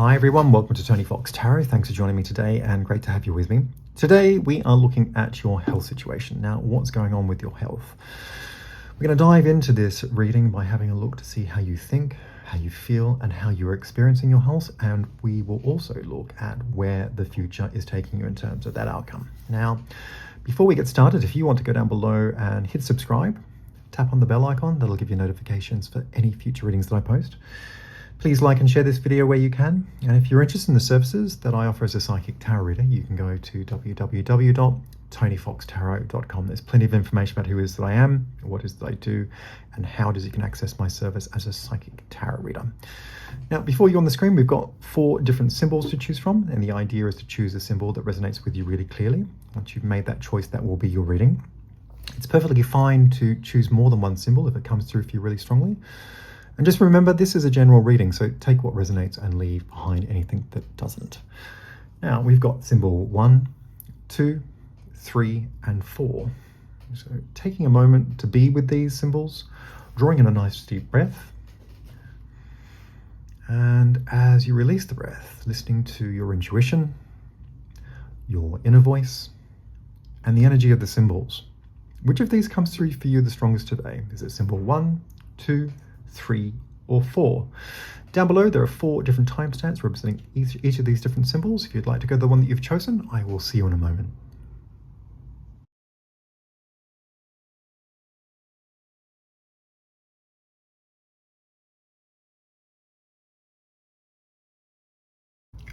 Hi everyone, welcome to Tony Fox Tarot. Thanks for joining me today and great to have you with me. Today we are looking at your health situation. Now, what's going on with your health? We're going to dive into this reading by having a look to see how you think, how you feel, and how you're experiencing your health. And we will also look at where the future is taking you in terms of that outcome. Now, before we get started, if you want to go down below and hit subscribe, tap on the bell icon. That'll give you notifications for any future readings that I post. Please like and share this video where you can. And if you're interested in the services that I offer as a psychic tarot reader, you can go to www.tonyfoxtarot.com. There's plenty of information about who it is that I am, what it is that I do, and how it is you can access my service as a psychic tarot reader. Now, before you on the screen, we've got 4 different symbols to choose from, and the idea is to choose a symbol that resonates with you really clearly. Once you've made that choice, that will be your reading. It's perfectly fine to choose more than one symbol if it comes through for you really strongly. And just remember, this is a general reading, so take what resonates and leave behind anything that doesn't. Now, we've got symbol 1, 2, 3, and 4. So taking a moment to be with these symbols, drawing in a nice deep breath. And as you release the breath, listening to your intuition, your inner voice, and the energy of the symbols. Which of these comes through for you the strongest today? Is it symbol 1, 2, 3, or 4? Down below there are 4 different timestamps representing each of these different symbols. If you'd like to go to the one that you've chosen, I will see you in a moment.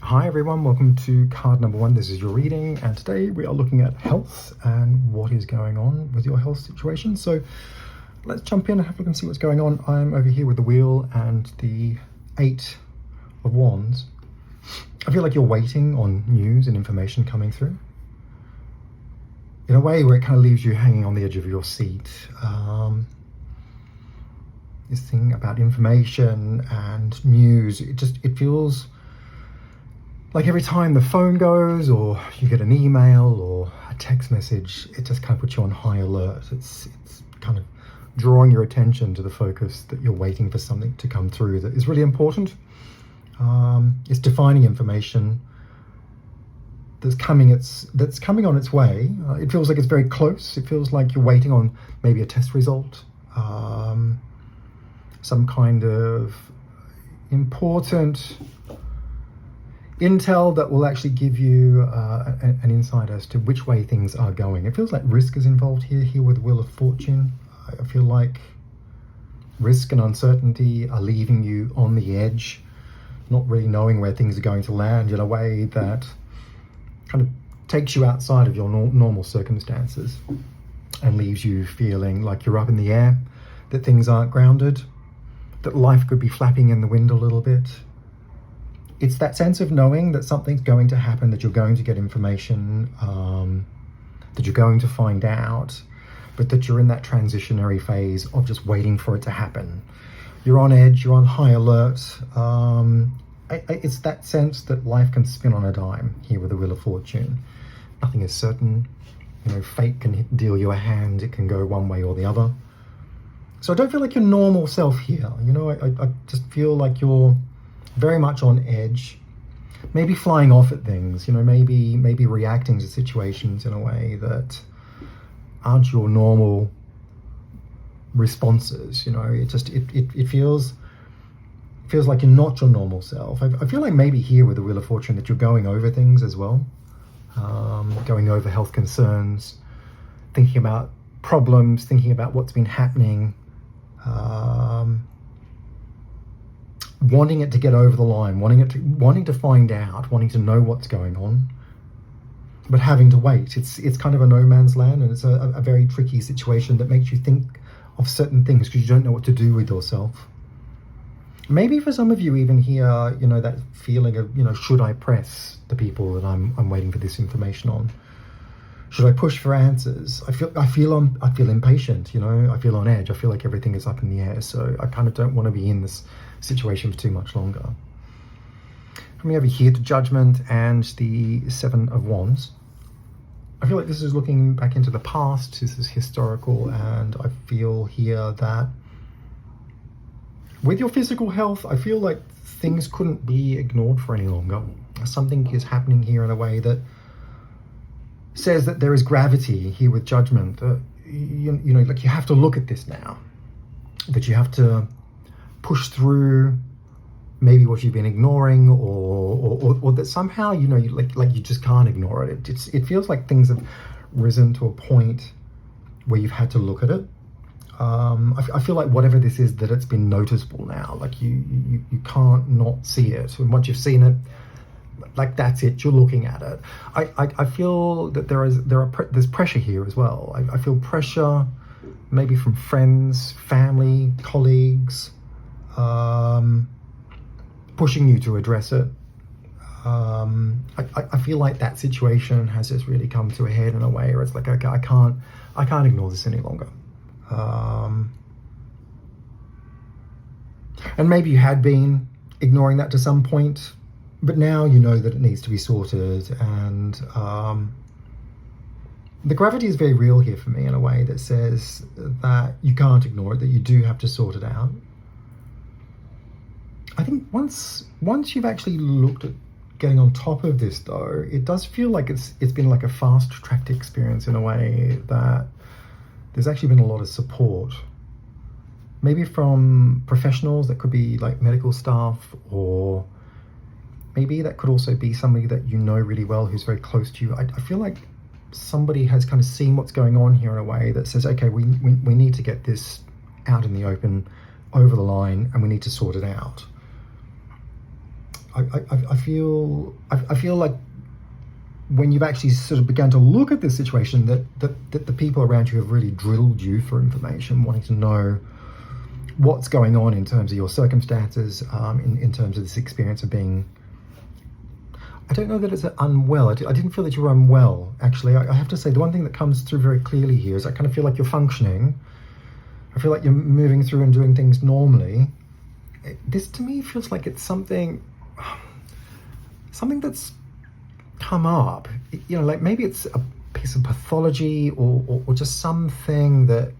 Hi everyone, welcome to card number 1. This is your reading, and today we are looking at health and what is going on with your health situation. So let's jump in and have a look and see what's going on. I'm over here with the wheel and the 8 of Wands. I feel like you're waiting on news and information coming through in a way where it kind of leaves you hanging on the edge of your seat. This thing about information and news, it feels like every time the phone goes or you get an email or a text message, it just kind of puts you on high alert. It's kind of drawing your attention to the focus that you're waiting for something to come through that is really important. It's defining information that's coming on its way. It feels like it's very close. It feels like you're waiting on maybe a test result, some kind of important intel that will actually give you an insight as to which way things are going. It feels like risk is involved here with the Wheel of Fortune. I feel like risk and uncertainty are leaving you on the edge, not really knowing where things are going to land in a way that kind of takes you outside of your normal circumstances and leaves you feeling like you're up in the air, that things aren't grounded, that life could be flapping in the wind a little bit. It's that sense of knowing that something's going to happen, that you're going to get information, that you're going to find out, but that you're in that transitionary phase of just waiting for it to happen. You're on edge, you're on high alert. It's that sense that life can spin on a dime here with the Wheel of Fortune. Nothing is certain. You know, fate can deal you a hand. It can go one way or the other. So I don't feel like your normal self here. You know, I just feel like you're very much on edge, maybe flying off at things, you know, maybe reacting to situations in a way that aren't your normal responses. You know, it feels like you're not your normal self. I feel like maybe here with the Wheel of Fortune that you're going over things as well, going over health concerns, thinking about problems, thinking about what's been happening, wanting it to get over the line, wanting to find out, wanting to know what's going on, but having to wait. It's kind of a no man's land, and it's a very tricky situation that makes you think of certain things because you don't know what to do with yourself. Maybe for some of you even here, you know, that feeling of, you know, should I press the people that I'm waiting for this information on? Should I push for answers? I feel impatient, you know, I feel on edge. I feel like everything is up in the air, so I kind of don't want to be in this situation for too much longer. Coming over here to Judgment and the 7 of Wands. I feel like this is looking back into the past. This is historical, and I feel here that with your physical health, I feel like things couldn't be ignored for any longer. Something is happening here in a way that says that there is gravity here with judgment. You know, like you have to look at this now. That you have to push through maybe what you've been ignoring, or that somehow, you know, you just can't ignore it. It feels like things have risen to a point where you've had to look at it. I feel like whatever this is, that it's been noticeable now. Like you can't not see it. And once you've seen it, like that's it. You're looking at it. I feel that there's pressure here as well. I feel pressure, maybe from friends, family, colleagues, pushing you to address it. I feel like that situation has just really come to a head in a way where it's like, okay, I can't ignore this any longer. And maybe you had been ignoring that to some point, but now you know that it needs to be sorted. And the gravity is very real here for me in a way that says that you can't ignore it, that you do have to sort it out. I think once you've actually looked at getting on top of this, though, it does feel like it's been like a fast-tracked experience in a way that there's actually been a lot of support. Maybe from professionals, that could be like medical staff, or maybe that could also be somebody that you know really well who's very close to you. I feel like somebody has kind of seen what's going on here in a way that says, okay, we need to get this out in the open, over the line, and we need to sort it out. I feel like when you've actually sort of begun to look at this situation, that the people around you have really drilled you for information, wanting to know what's going on in terms of your circumstances, in terms of this experience of being, I don't know that it's unwell. I didn't feel that you were unwell, actually. I have to say, the one thing that comes through very clearly here is I kind of feel like you're functioning. I feel like you're moving through and doing things normally. This to me feels like it's something that's come up. You know, like maybe it's a piece of pathology, or just something that,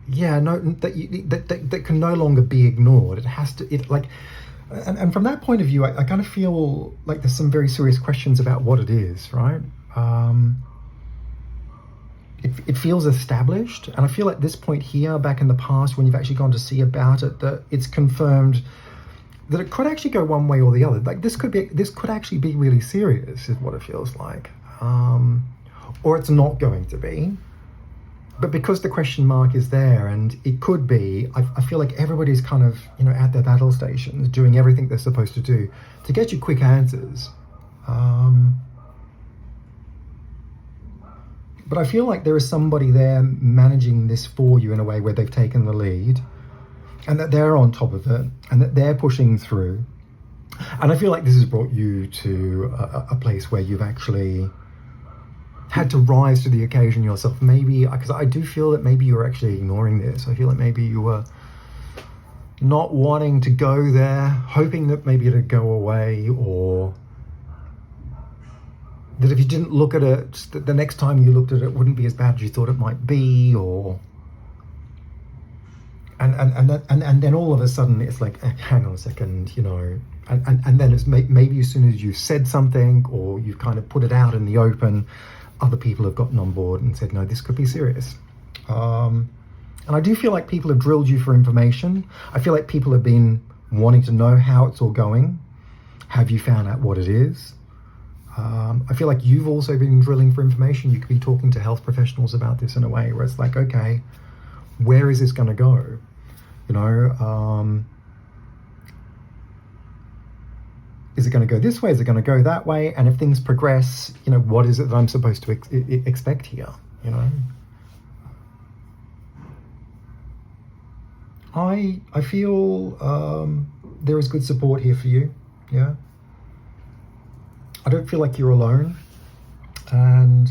that can no longer be ignored. It has to, and from that point of view, I kind of feel like there's some very serious questions about what it is, right? It feels established, and I feel at this point here, back in the past, when you've actually gone to see about it, that it's confirmed that it could actually go one way or the other. Like this could actually be really serious, is what it feels like, or it's not going to be. But because the question mark is there, and it could be, I feel like everybody's kind of, you know, at their battle stations, doing everything they're supposed to do to get you quick answers. But I feel like there is somebody there managing this for you in a way where they've taken the lead, and that they're on top of it, and that they're pushing through. And I feel like this has brought you to a place where you've actually had to rise to the occasion yourself. Maybe, because I do feel that maybe you were actually ignoring this. I feel like maybe you were not wanting to go there, hoping that maybe it'd go away, or that if you didn't look at it, that the next time you looked at it wouldn't be as bad as you thought it might be, or and then all of a sudden it's like, hang on a second, you know, and then it's maybe as soon as you said something, or you've kind of put it out in the open, other people have gotten on board and said, no, this could be serious. And I do feel like people have drilled you for information. I feel like people have been wanting to know how it's all going. Have you found out what it is? I feel like you've also been drilling for information. You could be talking to health professionals about this in a way where it's like, okay, where is this going to go? You know, is it going to go this way? Is it going to go that way? And if things progress, you know, what is it that I'm supposed to expect here? You know, I feel there is good support here for you. Yeah. I don't feel like you're alone, and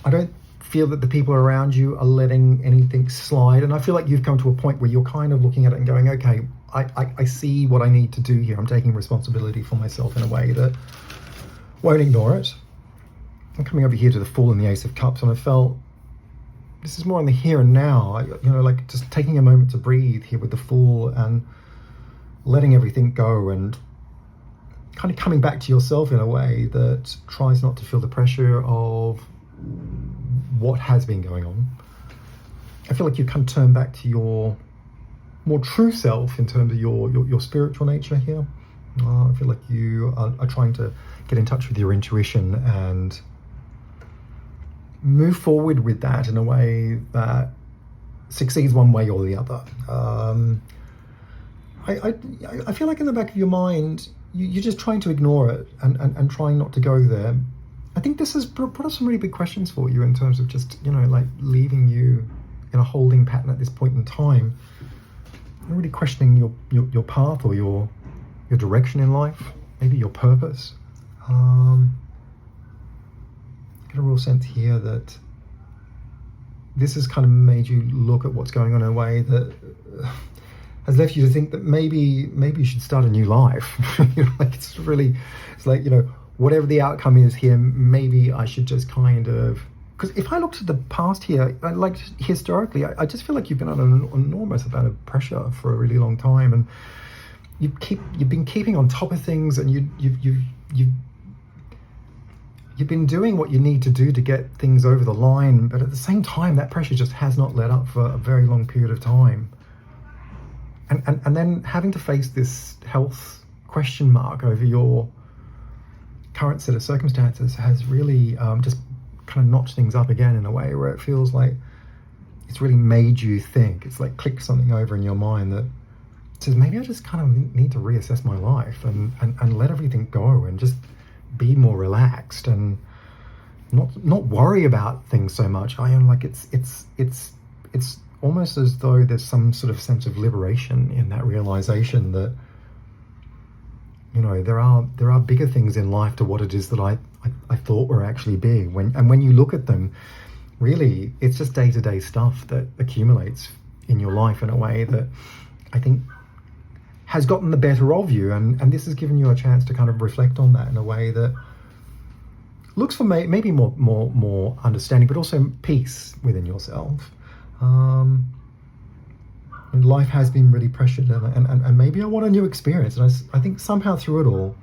I don't feel that the people around you are letting anything slide. And I feel like you've come to a point where you're kind of looking at it and going, okay, I see what I need to do here. I'm taking responsibility for myself in a way that won't ignore it. I'm coming over here to the Fool and the Ace of Cups, and I felt this is more in the here and now. You know, like just taking a moment to breathe here with the Fool, and letting everything go and kind of coming back to yourself in a way that tries not to feel the pressure of what has been going on. I feel like you can turn back to your more true self in terms of your spiritual nature here. I feel like you are trying to get in touch with your intuition and move forward with that in a way that succeeds one way or the other. I feel like in the back of your mind, you're just trying to ignore it and trying not to go there. I think this has brought up some really big questions for you in terms of just, like leaving you in a holding pattern at this point in time. You're really questioning your path or your direction in life, maybe your purpose. I get a real sense here that this has kind of made you look at what's going on in a way that has left you to think that maybe you should start a new life. It's like, whatever the outcome is here, maybe I should just kind of, because if I looked at the past here, like historically, I just feel like you've been under an enormous amount of pressure for a really long time, and you've been keeping on top of things, and you've been doing what you need to do to get things over the line, but at the same time, that pressure just has not let up for a very long period of time. And then having to face this health question mark over your current set of circumstances has really just kind of notched things up again in a way where it feels like it's really made you think. It's like clicked something over in your mind that says, maybe I just kind of need to reassess my life and let everything go and just be more relaxed and not worry about things so much. I am like it's almost as though there's some sort of sense of liberation in that realization that there are bigger things in life to what it is that I thought were actually big. When you look at them, really it's just day-to-day stuff that accumulates in your life in a way that I think has gotten the better of you, and this has given you a chance to kind of reflect on that in a way that looks for maybe more understanding, but also peace within yourself. And life has been really pressured, and maybe I want a new experience. And I think somehow through it all,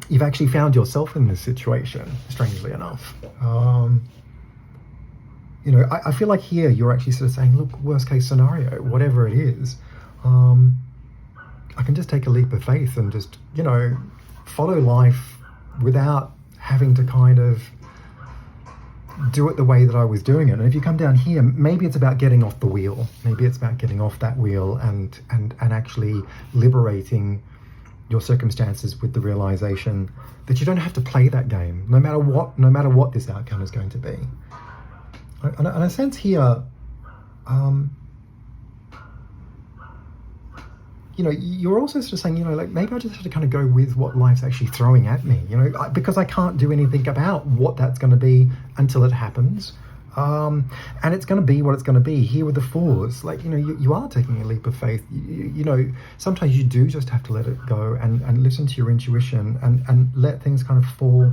you've actually found yourself in this situation, strangely enough. I feel like here you're actually sort of saying, look, worst case scenario, whatever it is, I can just take a leap of faith and just, follow life without having to kind of do it the way that I was doing it. And if you come down here, maybe it's about getting off the wheel. Maybe it's about getting off that wheel and actually liberating your circumstances with the realization that you don't have to play that game, no matter what this outcome is going to be. And I sense here, you're also sort of saying, like maybe I just have to kind of go with what life's actually throwing at me, because I can't do anything about what that's going to be until it happens. And it's going to be what it's going to be. Here with the Fool, it's like, you are taking a leap of faith. Sometimes you do just have to let it go and listen to your intuition and let things kind of fall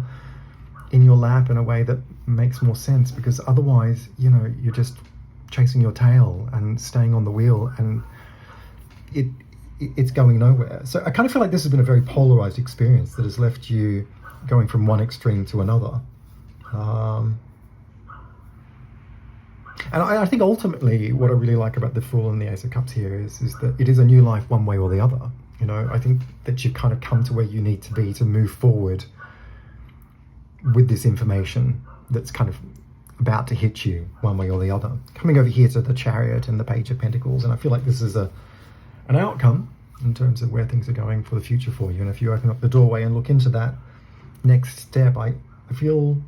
in your lap in a way that makes more sense, because otherwise, you're just chasing your tail and staying on the wheel, and it's going nowhere. So I kind of feel like this has been a very polarized experience that has left you going from one extreme to another. And I think ultimately what I really like about the Fool and the Ace of Cups here is that it is a new life one way or the other. I think that you've kind of come to where you need to be to move forward with this information that's kind of about to hit you one way or the other. Coming over here to the Chariot and the Page of Pentacles, and I feel like this is an outcome in terms of where things are going for the future for you. And if you open up the doorway and look into that next step, I feel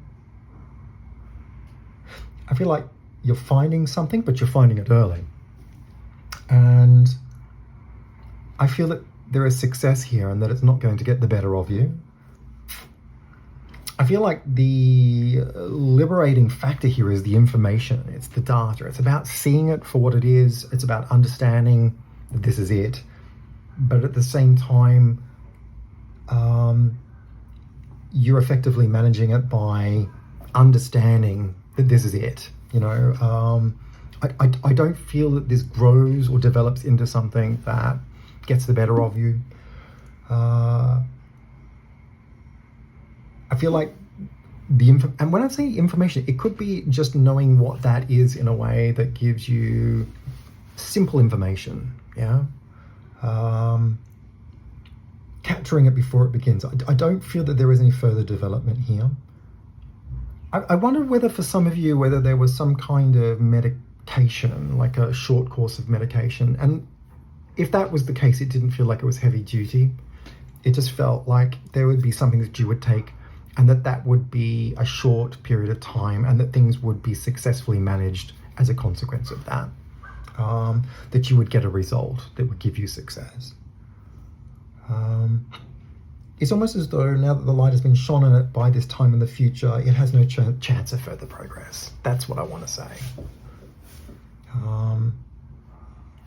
like you're finding something, but you're finding it early. And I feel that there is success here and that it's not going to get the better of you. I feel like the liberating factor here is the information. It's the data. It's about seeing it for what it is. It's about understanding that this is it. But at the same time, you're effectively managing it by understanding that this is it. I don't feel that this grows or develops into something that gets the better of you. I feel like and when I say information, it could be just knowing what that is in a way that gives you simple information, yeah? Capturing it before it begins. I don't feel that there is any further development here. I wonder whether for some of you, whether there was some kind of medication, like a short course of medication. And if that was the case, it didn't feel like it was heavy duty. It just felt like there would be something that you would take, and that would be a short period of time, and that things would be successfully managed as a consequence of that. That you would get a result that would give you success. It's almost as though now that the light has been shone on it by this time in the future, it has no chance of further progress. That's what I want to say.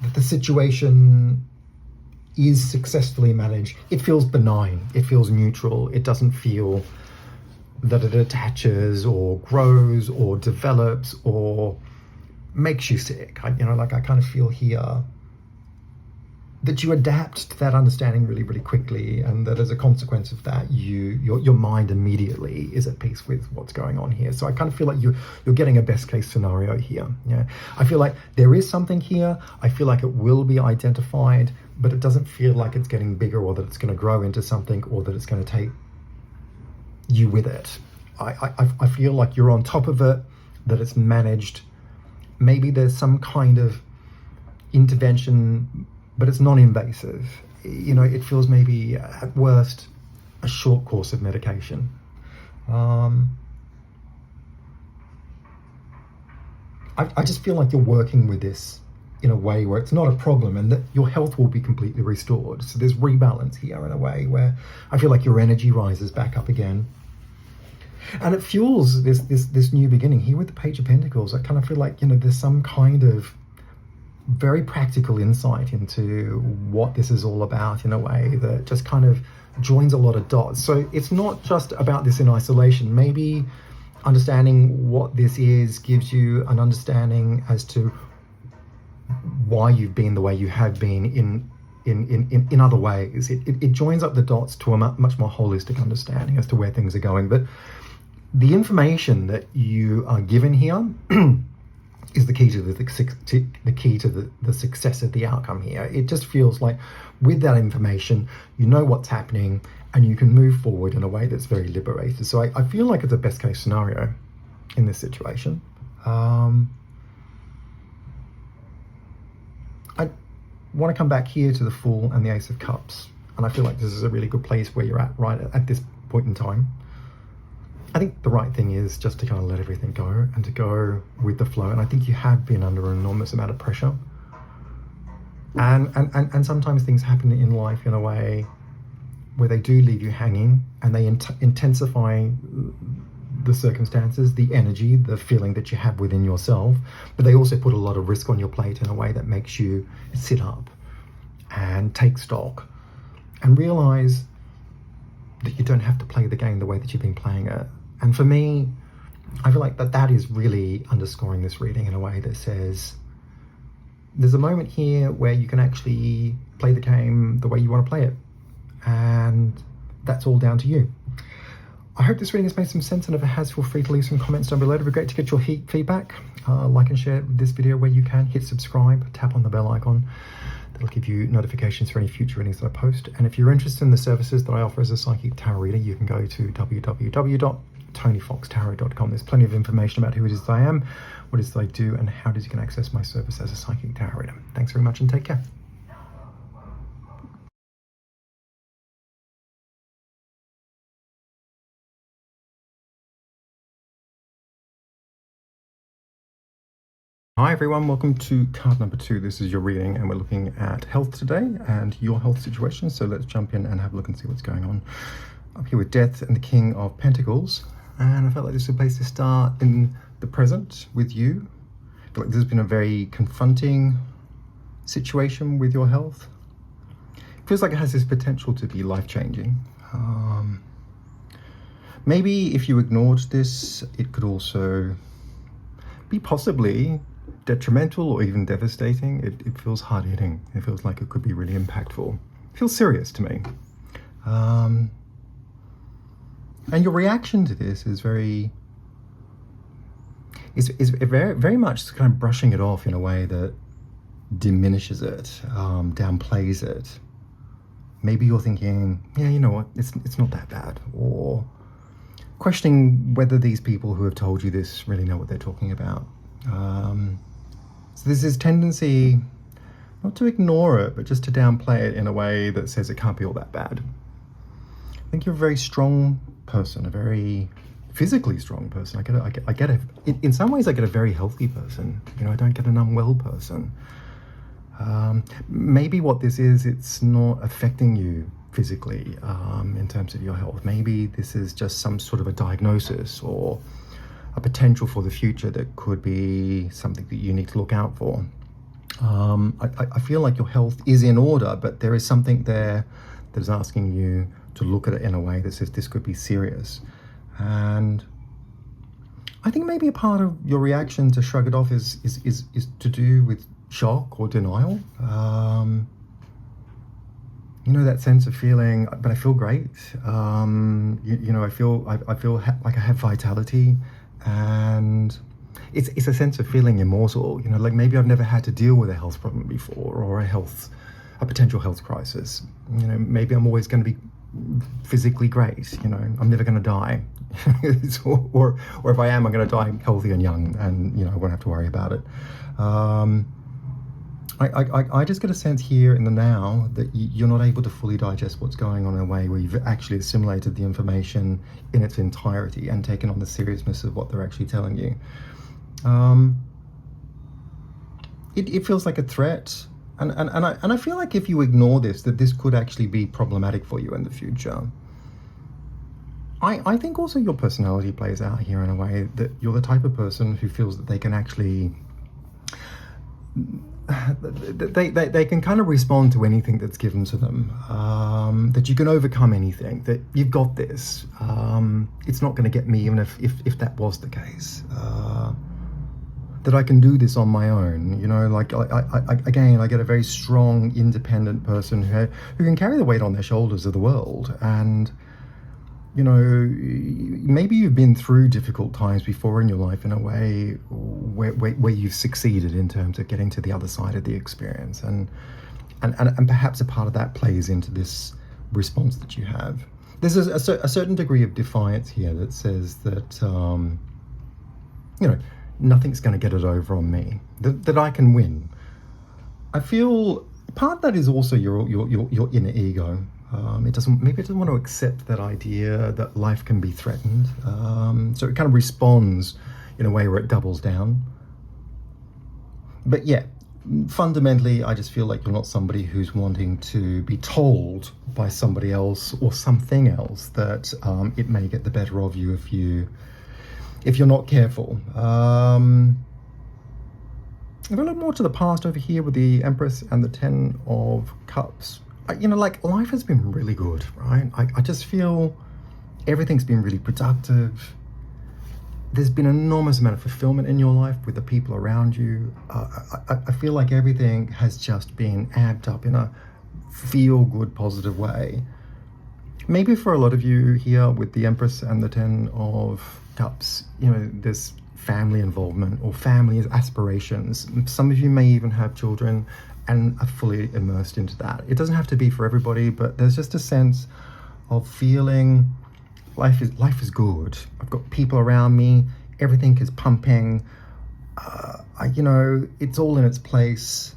That the situation is successfully managed. It feels benign. It feels neutral. It doesn't feel that it attaches or grows or develops or makes you sick. I kind of feel here that you adapt to that understanding really, really quickly, and that as a consequence of that, your mind immediately is at peace with what's going on here. So I kind of feel like you're getting a best case scenario here. Yeah, I feel like there is something here. I feel like it will be identified, but it doesn't feel like it's getting bigger, or that it's going to grow into something, or that it's going to take you with it. I feel like you're on top of it, that it's managed. Maybe there's some kind of intervention, but it's non-invasive. It feels maybe at worst a short course of medication. I just feel like you're working with this in a way where it's not a problem, and that your health will be completely restored. So there's rebalance here in a way where I feel like your energy rises back up again. And it fuels this new beginning here with the Page of Pentacles. I kind of feel like, there's some kind of very practical insight into what this is all about in a way that just kind of joins a lot of dots. So it's not just about this in isolation. Maybe understanding what this is gives you an understanding as to why you've been the way you have been in other ways. It joins up the dots to a much more holistic understanding as to where things are going. But the information that you are given here is the key to the success of the outcome here. It just feels like with that information, you know what's happening, and you can move forward in a way that's very liberated. So I feel like it's a best case scenario in this situation. I want to come back here to the Fool and the Ace of Cups, and I feel like this is a really good place where you're at right at this point in time. I think the right thing is just to kind of let everything go and to go with the flow. And I think you have been under an enormous amount of pressure. And sometimes things happen in life in a way where they do leave you hanging, and they intensify the circumstances, the energy, the feeling that you have within yourself. But they also put a lot of risk on your plate in a way that makes you sit up and take stock and realize that you don't have to play the game the way that you've been playing it. And for me, I feel like that is really underscoring this reading in a way that says there's a moment here where you can actually play the game the way you want to play it. And that's all down to you. I hope this reading has made some sense, and if it has, feel free to leave some comments down below. It'd be great to get your feedback. Like and share this video where you can. Hit subscribe, tap on the bell icon. That'll give you notifications for any future readings that I post. And if you're interested in the services that I offer as a psychic tarot reader, you can go to www.tonyfoxtarot.com. There's plenty of information about who it is that I am, what it is that I do, and how it is you can access my service as a psychic tarot reader. Thanks very much and take care. Hi everyone, welcome to card number 2. This is your reading, and we're looking at health today and your health situation. So let's jump in and have a look and see what's going on. I'm here with Death and the King of Pentacles, and I felt like this is a place to start in the present with you. I feel like this has been a very confronting situation with your health. It feels like it has this potential to be life-changing. Maybe if you ignored this, it could also be possibly detrimental or even devastating. It feels hard-hitting. It feels like it could be really impactful. It feels serious to me. And your reaction to this is very very much kind of brushing it off in a way that diminishes it, downplays it. Maybe you're thinking, yeah, you know what, it's not that bad, or questioning whether these people who have told you this really know what they're talking about. So there's this tendency not to ignore it, but just to downplay it in a way that says it can't be all that bad. I think you're a very strong person, a very physically strong person. I get in some ways I get a very healthy person. You know, I don't get an unwell person. Maybe what this is, it's not affecting you physically in terms of your health. Maybe this is just some sort of a diagnosis or a potential for the future that could be something that you need to look out for. I feel like your health is in order, but there is something there that is asking you to look at it in a way that says this could be serious. And I think maybe a part of your reaction to shrug it off is to do with shock or denial. You know, that sense of feeling, but I feel great. You know, I feel like I have vitality, and it's a sense of feeling immortal. You know, like maybe I've never had to deal with a health problem before, or a potential health crisis. You know, maybe I'm always going to be physically great. You know, I'm never going to die. or if I am, I'm going to die healthy and young, and you know, I won't have to worry about it. I just get a sense here in the now that you're not able to fully digest what's going on in a way where you've actually assimilated the information in its entirety and taken on the seriousness of what they're actually telling you. It feels like a threat, and I feel like if you ignore this, that this could actually be problematic for you in the future. I think also your personality plays out here in a way that you're the type of person who feels that they can actually they can kind of respond to anything that's given to them, that you can overcome anything, that you've got this, it's not going to get me even if that was the case, that I can do this on my own. You know, like I get a very strong, independent person who can carry the weight on their shoulders of the world. And you know, maybe you've been through difficult times before in your life in a way where you've succeeded in terms of getting to the other side of the experience, and perhaps a part of that plays into this response that you have. There's a certain degree of defiance here that says that you know, nothing's going to get it over on me, that I can win. I feel part of that is also your inner ego. It doesn't want to accept that idea that life can be threatened. So it kind of responds in a way where it doubles down. But yeah, fundamentally, I just feel like you're not somebody who's wanting to be told by somebody else or something else that it may get the better of you if you're not careful. If I look more to the past over here with the Empress and the Ten of Cups, you know, like life has been really good, right? I just feel everything's been really productive. There's been an enormous amount of fulfillment in your life with the people around you. I feel like everything has just been amped up in a feel-good, positive way. Maybe for a lot of you here with the Empress and the Ten of Cups, you know, there's family involvement or family aspirations. Some of you may even have children and are fully immersed into that. It doesn't have to be for everybody, but there's just a sense of feeling life is good. I've got people around me, everything is pumping, you know, it's all in its place.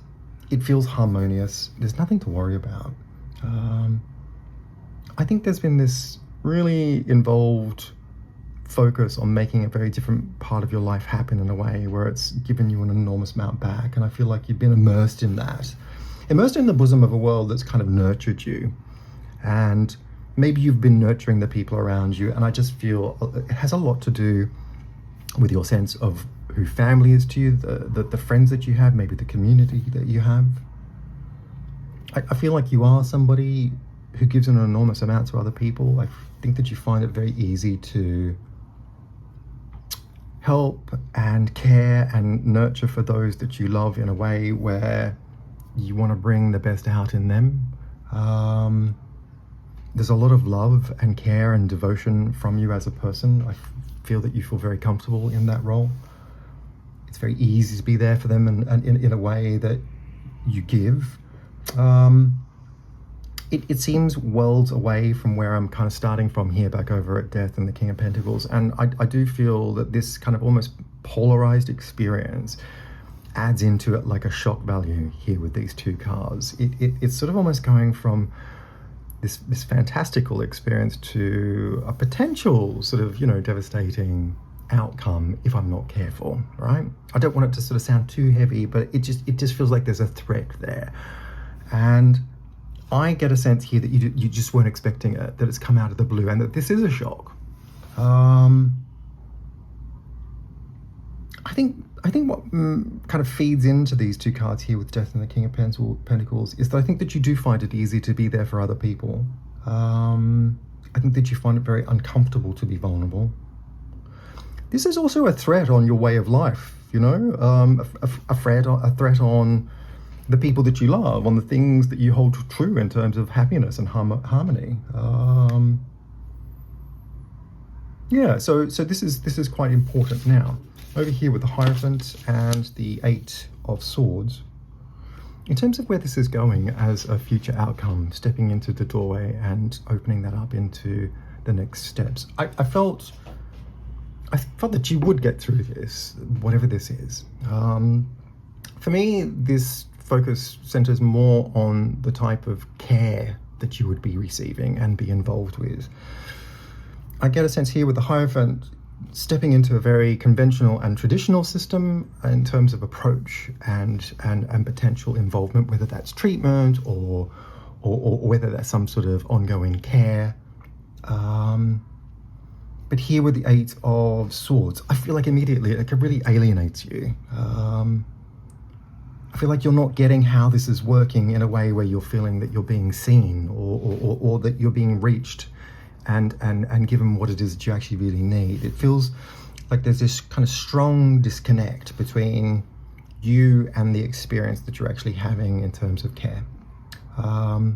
It feels harmonious. There's nothing to worry about. I think there's been this really involved focus on making a very different part of your life happen in a way where it's given you an enormous amount back. And I feel like you've been immersed in that, immersed in the bosom of a world that's kind of nurtured you. And maybe you've been nurturing the people around you. And I just feel it has a lot to do with your sense of who family is to you, the friends that you have, maybe the community that you have. I feel like you are somebody who gives an enormous amount to other people. I think that you find it very easy to help and care and nurture for those that you love in a way where you want to bring the best out in them. There's a lot of love and care and devotion from you as a person. I feel that you feel very comfortable in that role. It's very easy to be there for them and in a way that you give. It seems worlds away from where I'm kind of starting from here back over at Death and the King of Pentacles. And I do feel that this kind of almost polarized experience adds into it like a shock value here with these two cards. It's sort of almost going from this fantastical experience to a potential sort of, devastating outcome if I'm not careful, right? I don't want it to sort of sound too heavy, but it just feels like there's a threat there. And I get a sense here that you just weren't expecting it, that it's come out of the blue, and that this is a shock. I think what kind of feeds into these two cards here with Death and the King of Pentacles is that I think that you do find it easy to be there for other people. I think that you find it very uncomfortable to be vulnerable. This is also a threat on your way of life, a threat on the people that you love, on the things that you hold true in terms of happiness and harmony. So this is quite important now. Over here with the Hierophant and the Eight of Swords, in terms of where this is going as a future outcome, stepping into the doorway and opening that up into the next steps, I felt that you would get through this, whatever this is. For me, this focus centers more on the type of care that you would be receiving and be involved with. I get a sense here with the Hierophant stepping into a very conventional and traditional system in terms of approach and potential involvement, whether that's treatment or whether that's some sort of ongoing care. But here with the Eight of Swords, I feel like immediately it really alienates you. I feel like you're not getting how this is working in a way where you're feeling that you're being seen or that you're being reached and given what it is that you actually really need. It feels like there's this kind of strong disconnect between you and the experience that you're actually having in terms of care. I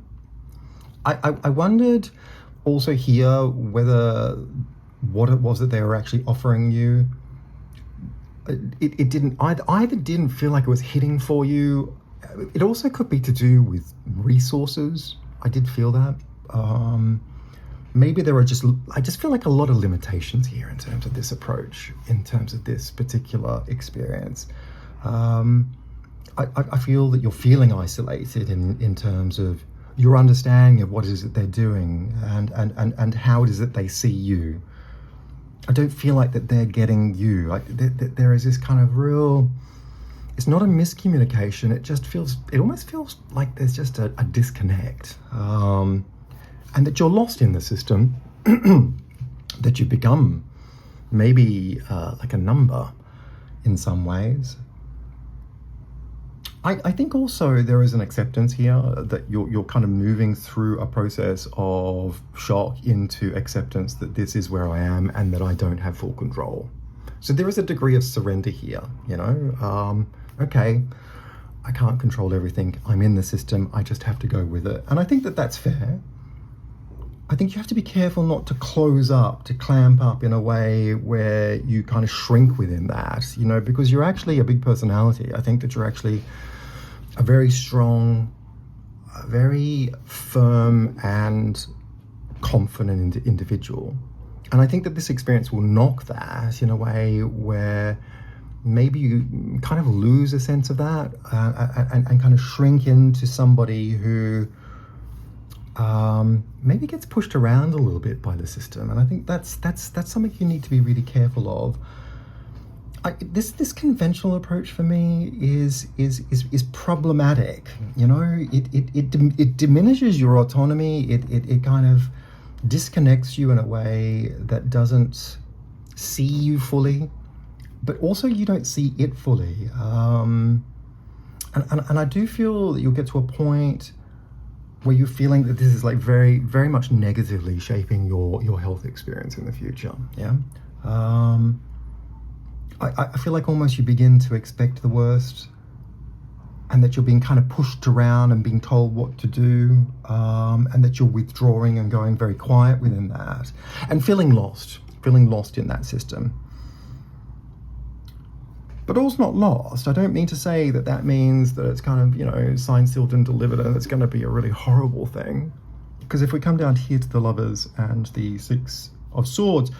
wondered also here whether what it was that they were actually offering you, it didn't either didn't feel like it was hitting for you. It also could be to do with resources. I did feel that. Maybe there are I just feel like a lot of limitations here in terms of this approach, in terms of this particular experience. I feel that you're feeling isolated in terms of your understanding of what it is that they're doing and how it is that they see you. I don't feel like that they're getting you. There is this kind of real, it's not a miscommunication, it almost feels like there's just a disconnect. And that you're lost in the system, that you become maybe like a number in some ways. I think also there is an acceptance here that you're kind of moving through a process of shock into acceptance that this is where I am and that I don't have full control. So there is a degree of surrender here, okay, I can't control everything. I'm in the system. I just have to go with it. And I think that that's fair. I think you have to be careful not to close up, to clamp up in a way where you kind of shrink within that, because you're actually a big personality. I think that you're actually a very strong, a very firm and confident individual. And I think that this experience will knock that in a way where maybe you kind of lose a sense of that and kind of shrink into somebody who maybe gets pushed around a little bit by the system. And I think that's something you need to be really careful of. This conventional approach for me is problematic. It diminishes your autonomy. It kind of disconnects you in a way that doesn't see you fully, but also you don't see it fully. And I do feel that you'll get to a point where you're feeling that this is like very, very much negatively shaping your health experience in the future. Yeah. I feel like almost you begin to expect the worst, and that you're being kind of pushed around and being told what to do, and that you're withdrawing and going very quiet within that, and feeling lost in that system. But all's not lost. I don't mean to say that that means that it's kind of, you know, signed, sealed, and delivered, and it's going to be a really horrible thing. Because if we come down here to the Lovers and the Six of Swords,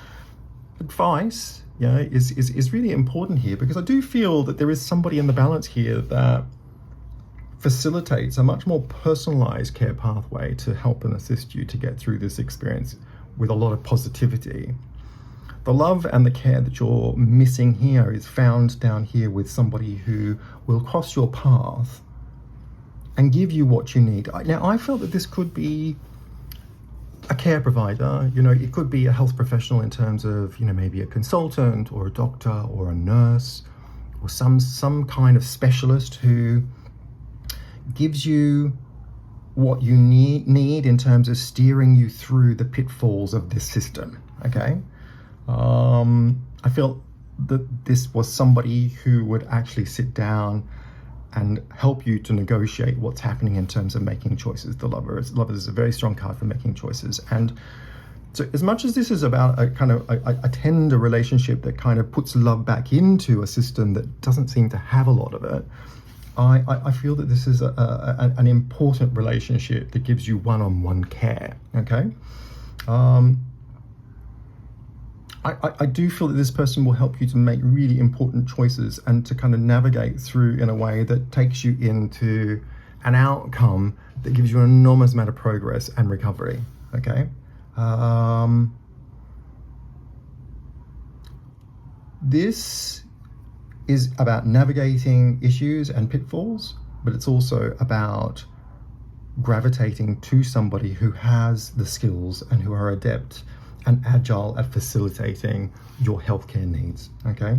advice, yeah, is really important here, because I do feel that there is somebody in the balance here that facilitates a much more personalized care pathway to help and assist you to get through this experience with a lot of positivity. The love and the care that you're missing here is found down here with somebody who will cross your path and give you what you need. Now, I felt that this could be a care provider, you know, it could be a health professional in terms of, you know, maybe a consultant or a doctor or a nurse or some kind of specialist who gives you what you need in terms of steering you through the pitfalls of this system, okay? I feel that this was somebody who would actually sit down and help you to negotiate what's happening in terms of making choices. The Lover is a very strong card for making choices. And so as much as this is about a kind of a tender relationship that kind of puts love back into a system that doesn't seem to have a lot of it, I feel that this is an important relationship that gives you one-on-one care, okay? I do feel that this person will help you to make really important choices and to kind of navigate through in a way that takes you into an outcome that gives you an enormous amount of progress and recovery, okay? This is about navigating issues and pitfalls, but it's also about gravitating to somebody who has the skills and who are adept and agile at facilitating your healthcare needs, okay?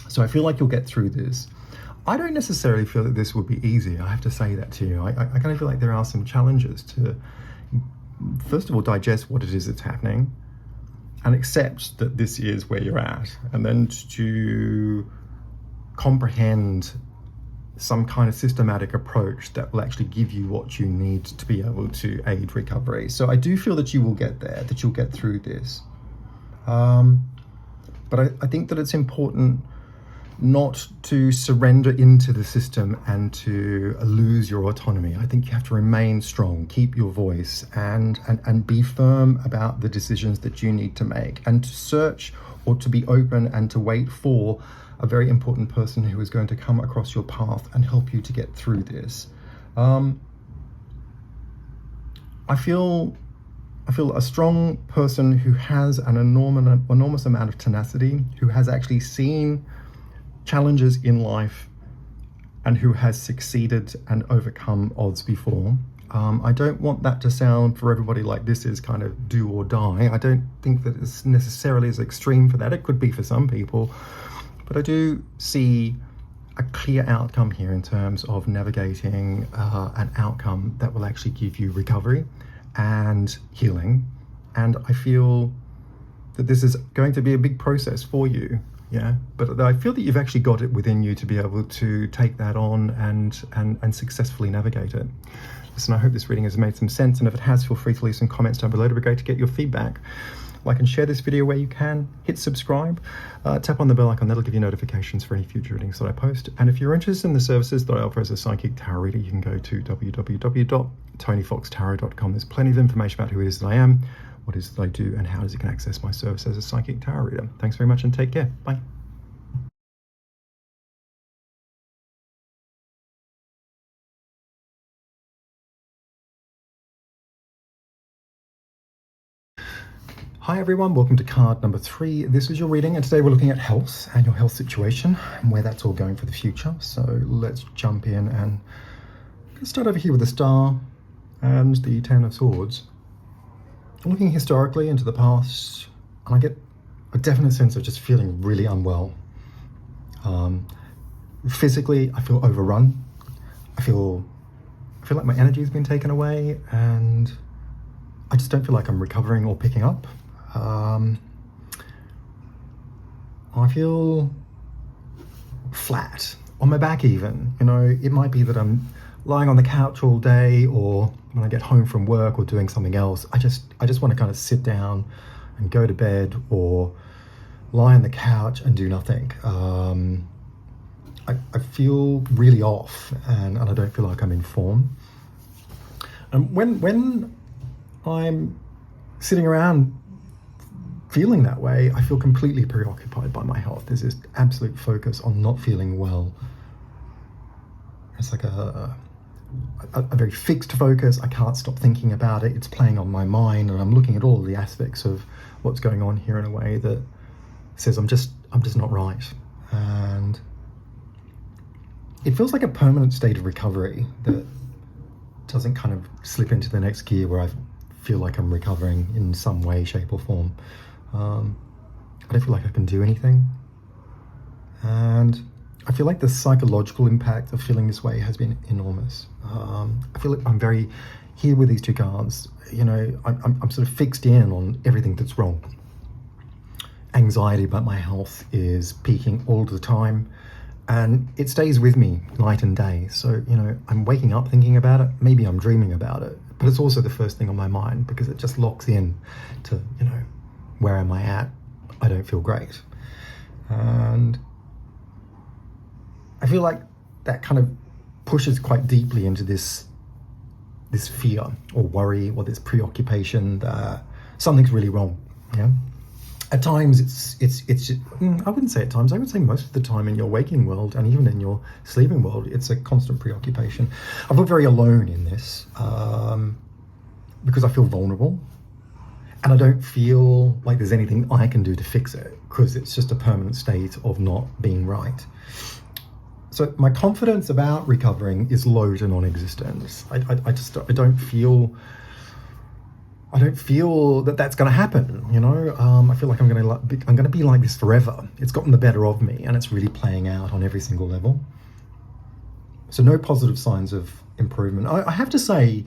So I feel like you'll get through this. I don't necessarily feel that this would be easy. I have to say that to you. I kind of feel like there are some challenges to, first of all, digest what it is that's happening and accept that this is where you're at, and then to comprehend some kind of systematic approach that will actually give you what you need to be able to aid recovery. So I do feel that you will get there, that you'll get through this. But I think that it's important not to surrender into the system and to lose your autonomy. I think you have to remain strong, keep your voice, and be firm about the decisions that you need to make, and to search or to be open and to wait for a very important person who is going to come across your path and help you to get through this. I feel a strong person who has an enormous amount of tenacity, who has actually seen challenges in life and who has succeeded and overcome odds before. I don't want that to sound for everybody like this is kind of do or die. I don't think that it's necessarily as extreme for that. It could be for some people. But I do see a clear outcome here in terms of navigating an outcome that will actually give you recovery and healing. And I feel that this is going to be a big process for you, yeah? But I feel that you've actually got it within you to be able to take that on and successfully navigate it. Listen, I hope this reading has made some sense, and if it has, feel free to leave some comments down below. It'd be great to get your feedback. Like and share this video where you can, hit subscribe, tap on the bell icon, that'll give you notifications for any future readings that I post. And if you're interested in the services that I offer as a psychic tarot reader, you can go to www.tonyfoxtarot.com. There's plenty of information about who it is that I am, what it is that I do, and how you can access my service as a psychic tarot reader. Thanks very much and take care. Bye. Hi everyone, welcome to card number 3. This is your reading, and today we're looking at health and your health situation and where that's all going for the future. So let's jump in and start over here with the Star and the Ten of Swords. Looking historically into the past, and I get a definite sense of just feeling really unwell. Physically, I feel overrun. I feel like my energy has been taken away, and I just don't feel like I'm recovering or picking up. I feel flat on my back even. It might be that I'm lying on the couch all day, or when I get home from work or doing something else, I just want to kind of sit down and go to bed, or lie on the couch and do nothing. I feel really off, and I don't feel like I'm in form. And when I'm sitting around feeling that way, I feel completely preoccupied by my health. There's this absolute focus on not feeling well. It's like a very fixed focus. I can't stop thinking about it. It's playing on my mind, and I'm looking at all of the aspects of what's going on here in a way that says I'm just not right. And it feels like a permanent state of recovery that doesn't kind of slip into the next gear where I feel like I'm recovering in some way, shape or form. I don't feel like I can do anything. And I feel like the psychological impact of feeling this way has been enormous. I feel like I'm very, here with these two cards, I'm sort of fixed in on everything that's wrong. Anxiety about my health is peaking all the time, and it stays with me night and day. So, I'm waking up thinking about it, maybe I'm dreaming about it, but it's also the first thing on my mind because it just locks in to, where am I at? I don't feel great. And I feel like that kind of pushes quite deeply into this fear or worry or this preoccupation that something's really wrong. Yeah. At times it's I wouldn't say at times, I would say most of the time in your waking world and even in your sleeping world, it's a constant preoccupation. I feel very alone in this because I feel vulnerable, and I don't feel like there's anything I can do to fix it because it's just a permanent state of not being right. So my confidence about recovering is low to non-existent. I don't feel that that's going to happen. I feel like I'm going to be like this forever. It's gotten the better of me, and it's really playing out on every single level. So no positive signs of improvement. I have to say,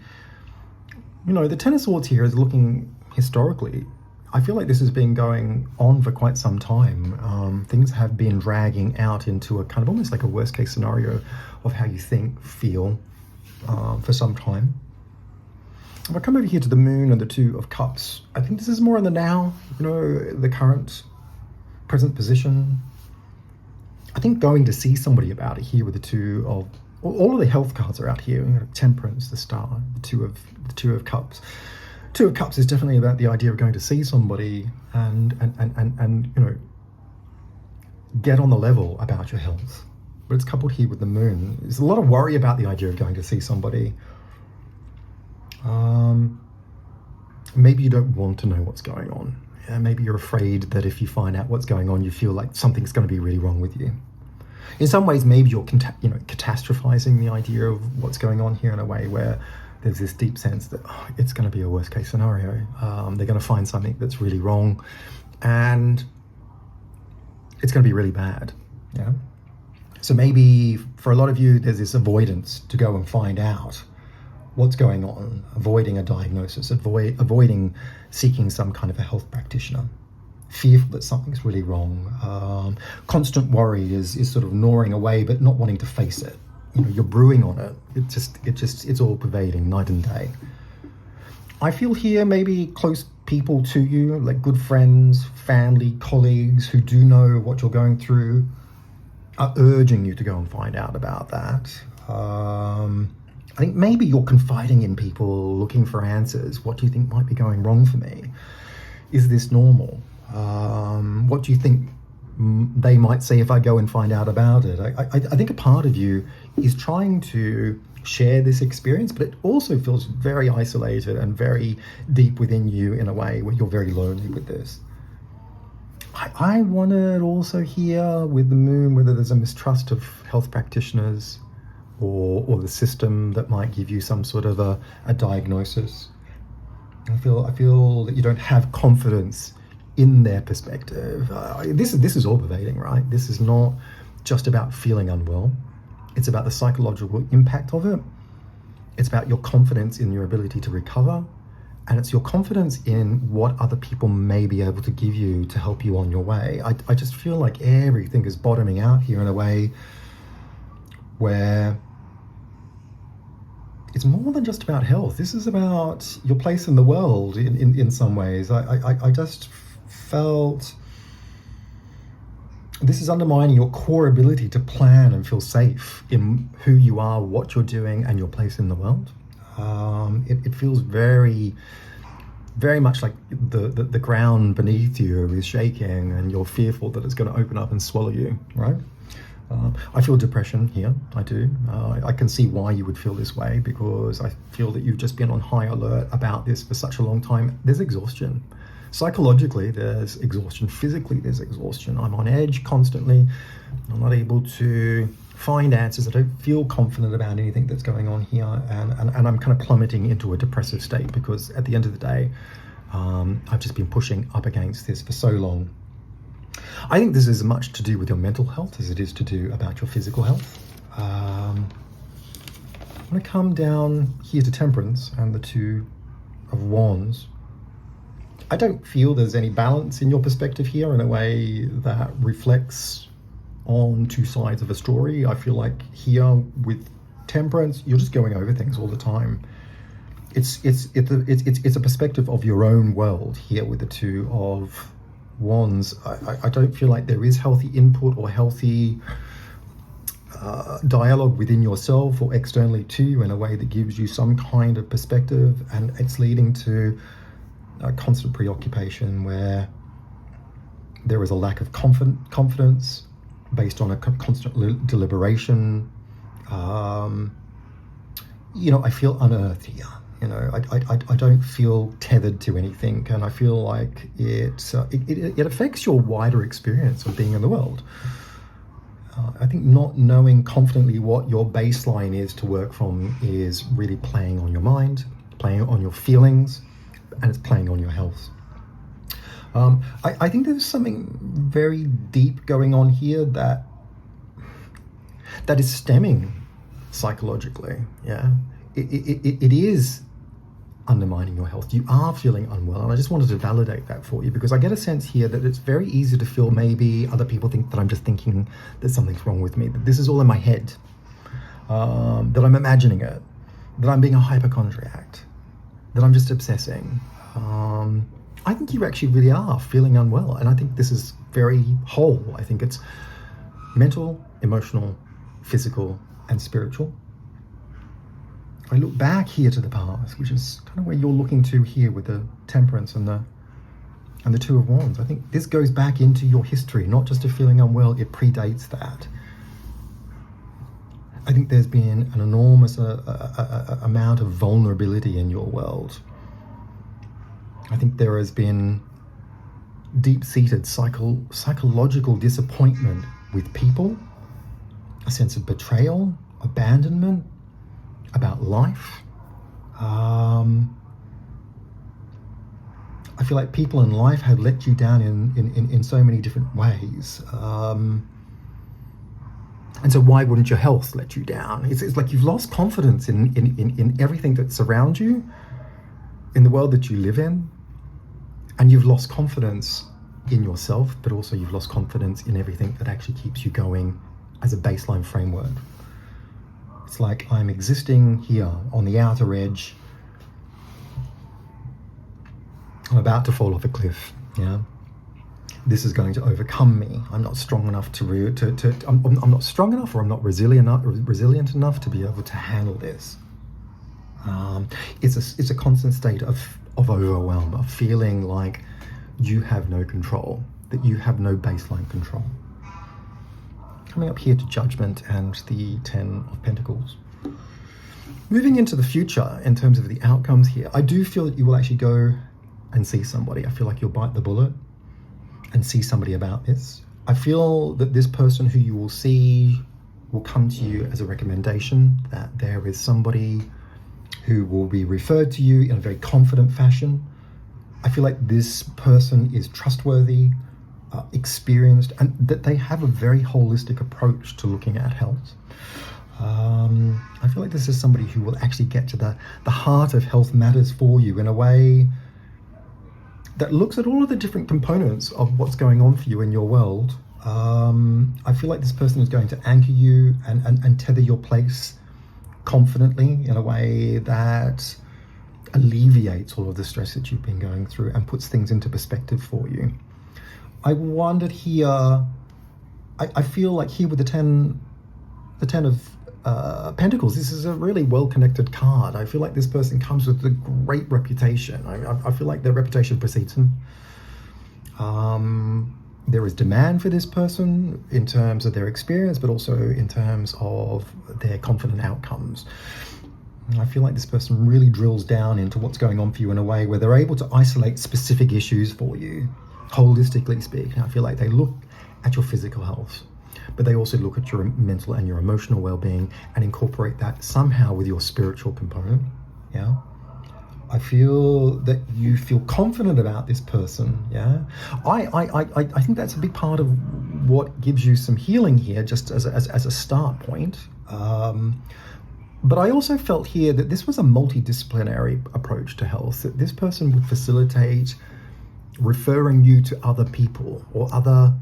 the Ten of Swords here is looking historically. I feel like this has been going on for quite some time. Things have been dragging out into a kind of almost like a worst case scenario of how you think, feel for some time. If I come over here to the Moon and the Two of Cups, I think this is more in the now, the current, present position. I think going to see somebody about it here with the Two of, all of the health cards are out here. Temperance, the Star, the Two of Cups. Two of Cups is definitely about the idea of going to see somebody and get on the level about your health. But it's coupled here with the Moon. There's a lot of worry about the idea of going to see somebody. Maybe you don't want to know what's going on. Maybe you're afraid that if you find out what's going on, you feel like something's going to be really wrong with you. In some ways, maybe you're catastrophizing the idea of what's going on here in a way where there's this deep sense that it's going to be a worst case scenario. They're going to find something that's really wrong, and it's going to be really bad. Yeah. So maybe for a lot of you, there's this avoidance to go and find out what's going on, avoiding a diagnosis, avoiding seeking some kind of a health practitioner, fearful that something's really wrong. Constant worry is sort of gnawing away, but not wanting to face it. You're brewing on it. It's all pervading night and day. I feel here maybe close people to you, like good friends, family, colleagues who do know what you're going through, are urging you to go and find out about that. I think maybe you're confiding in people, looking for answers. What do you think might be going wrong for me? Is this normal? What do you think they might say if I go and find out about it? I think a part of you is trying to share this experience, but it also feels very isolated and very deep within you in a way where you're very lonely with this. I wondered also here with the Moon whether there's a mistrust of health practitioners or the system that might give you some sort of a diagnosis. I feel that you don't have confidence in their perspective. This is all pervading, right? This is not just about feeling unwell. It's about the psychological impact of it. It's about your confidence in your ability to recover And it's your confidence in what other people may be able to give you to help you on your way. I just feel like everything is bottoming out here in a way where it's more than just about health. This is about your place in the world in some ways. I just felt this is undermining your core ability to plan and feel safe in who you are, what you're doing, and your place in the world. It feels very, very much like the ground beneath you is shaking and you're fearful that it's going to open up and swallow you, right? I feel depression here, I do. I can see why you would feel this way, because I feel that you've just been on high alert about this for such a long time. There's exhaustion. Psychologically, there's exhaustion. Physically, there's exhaustion. I'm on edge constantly. I'm not able to find answers. I don't feel confident about anything that's going on here. And I'm kind of plummeting into a depressive state because at the end of the day, I've just been pushing up against this for so long. I think this is as much to do with your mental health as it is to do about your physical health. I'm going to come down here to Temperance and the Two of Wands. I don't feel there's any balance in your perspective here in a way that reflects on two sides of a story. I feel like here with Temperance, you're just going over things all the time. It's a perspective of your own world here with the Two of Wands. I don't feel like there is healthy input or healthy dialogue within yourself or externally to you in a way that gives you some kind of perspective, and it's leading to a constant preoccupation where there is a lack of confidence based on a constant deliberation. I feel unearthed here. I don't feel tethered to anything, and I feel like it affects your wider experience of being in the world. I think not knowing confidently what your baseline is to work from is really playing on your mind, playing on your feelings, and it's playing on your health. I think there's something very deep going on here that is stemming psychologically. Yeah, it is undermining your health. You are feeling unwell, and I just wanted to validate that for you, because I get a sense here that it's very easy to feel maybe other people think that I'm just thinking that something's wrong with me, that this is all in my head, that I'm imagining it, that I'm being a hypochondriac, that I'm just obsessing. I think you actually really are feeling unwell, and I think this is very whole. I think it's mental, emotional, physical, and spiritual. I look back here to the past, which is kind of where you're looking to here with the Temperance and the Two of Wands. I think this goes back into your history, not just a feeling unwell, it predates that. I think there's been an enormous amount of vulnerability in your world. I think there has been deep-seated psychological disappointment with people, a sense of betrayal, abandonment, about life. I feel like people in life have let you down in so many different ways. And so why wouldn't your health let you down? It's like you've lost confidence in everything that surrounds you, in the world that you live in, and you've lost confidence in yourself, but also you've lost confidence in everything that actually keeps you going as a baseline framework. It's like I'm existing here on the outer edge. I'm about to fall off a cliff. Yeah, this is going to overcome me. I'm not strong enough I'm not strong enough, or I'm not resilient enough to be able to handle this. It's a constant state of overwhelm, of feeling like you have no control, that you have no baseline control. Coming up here to Judgment and the Ten of Pentacles. Moving into the future in terms of the outcomes here, I do feel that you will actually go and see somebody. I feel like you'll bite the bullet and see somebody about this. I feel that this person who you will see will come to you as a recommendation, that there is somebody who will be referred to you in a very confident fashion. I feel like this person is trustworthy, experienced, and that they have a very holistic approach to looking at health. I feel like this is somebody who will actually get to the heart of health matters for you in a way that looks at all of the different components of what's going on for you in your world. I feel like this person is going to anchor you and tether your place confidently in a way that alleviates all of the stress that you've been going through and puts things into perspective for you. I wondered here, I feel like here with the 10 of Pentacles, this is a really well-connected card. I feel like this person comes with a great reputation. I feel like their reputation precedes them. There is demand for this person in terms of their experience, but also in terms of their confident outcomes. I feel like this person really drills down into what's going on for you in a way where they're able to isolate specific issues for you, holistically speaking. I feel like they look at your physical health, but they also look at your mental and your emotional well-being and incorporate that somehow with your spiritual component. Yeah. I feel that you feel confident about this person. Yeah. I think that's a big part of what gives you some healing here, just as a start point. But I also felt here that this was a multidisciplinary approach to health, that this person would facilitate referring you to other people or other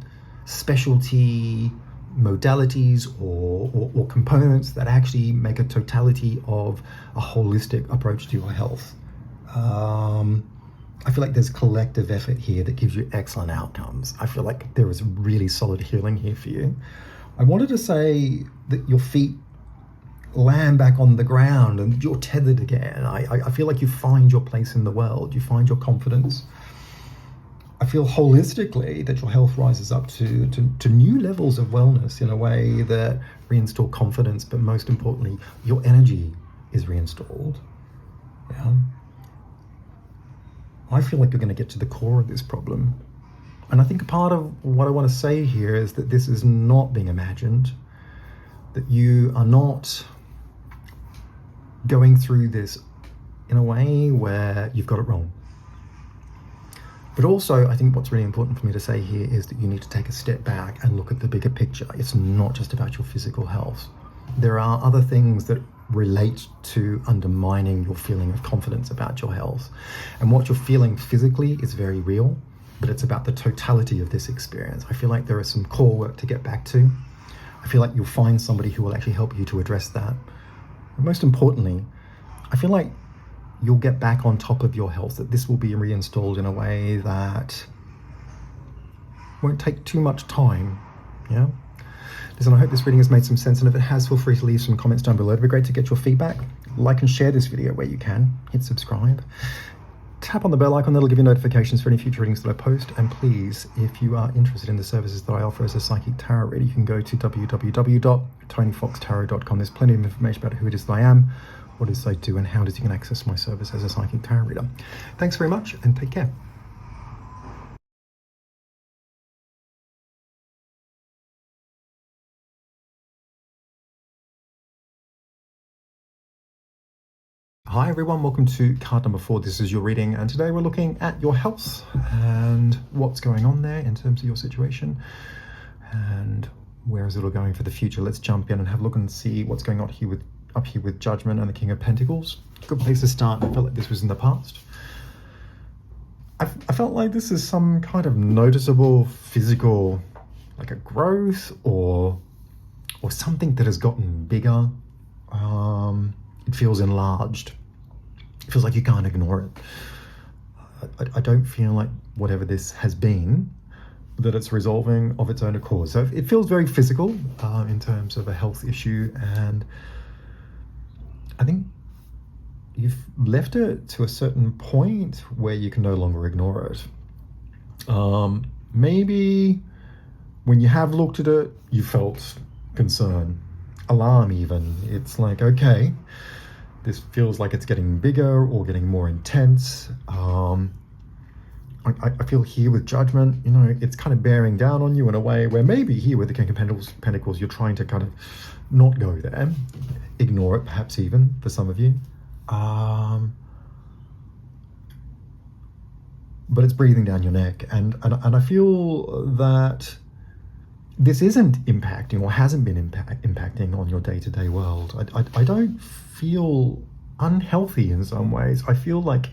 specialty modalities or components that actually make a totality of a holistic approach to your health. I feel like there's collective effort here that gives you excellent outcomes. I feel like there is really solid healing here for you. I wanted to say that your feet land back on the ground and you're tethered again. I feel like you find your place in the world. You find your confidence. I feel holistically that your health rises up to new levels of wellness in a way that reinstall confidence, but most importantly, your energy is reinstalled. Yeah. I feel like you're going to get to the core of this problem. And I think a part of what I want to say here is that this is not being imagined, that you are not going through this in a way where you've got it wrong. But also, I think what's really important for me to say here is that you need to take a step back and look at the bigger picture. It's not just about your physical health. There are other things that relate to undermining your feeling of confidence about your health. And what you're feeling physically is very real, but it's about the totality of this experience. I feel like there is some core work to get back to. I feel like you'll find somebody who will actually help you to address that. And most importantly, I feel like you'll get back on top of your health, that this will be reinstalled in a way that won't take too much time. Yeah. Listen, I hope this reading has made some sense, and if it has, feel free to leave some comments down below. It'd be great to get your feedback. Like and share this video where you can. Hit subscribe. Tap on the bell icon, that'll give you notifications for any future readings that I post. And please, if you are interested in the services that I offer as a psychic tarot reader, you can go to www.tonyfoxtarot.com. There's plenty of information about who it is that I am, what it is I do, and how it is you can access my service as a psychic tarot reader. Thanks very much, and take care. Hi everyone, welcome to card number 4. This is your reading, and today we're looking at your health and what's going on there in terms of your situation and where is it all going for the future. Let's jump in and have a look and see what's going on here up here with Judgment and the King of Pentacles. Good place to start. I felt like this was in the past. I felt like this is some kind of noticeable physical, like a growth or something that has gotten bigger. It feels enlarged. It feels like you can't ignore it. I don't feel like whatever this has been, that it's resolving of its own accord. So it feels very physical in terms of a health issue, and I think you've left it to a certain point where you can no longer ignore it. Maybe when you have looked at it, you felt concern, alarm even. It's like, okay, this feels like it's getting bigger or getting more intense. I feel here with Judgment, you know, it's kind of bearing down on you in a way where maybe here with the King of Pentacles, you're trying to kind of not go there, ignore it perhaps even for some of you. But it's breathing down your neck, and I feel that this isn't impacting or hasn't been impacting on your day-to-day world. I don't feel unhealthy in some ways. I feel like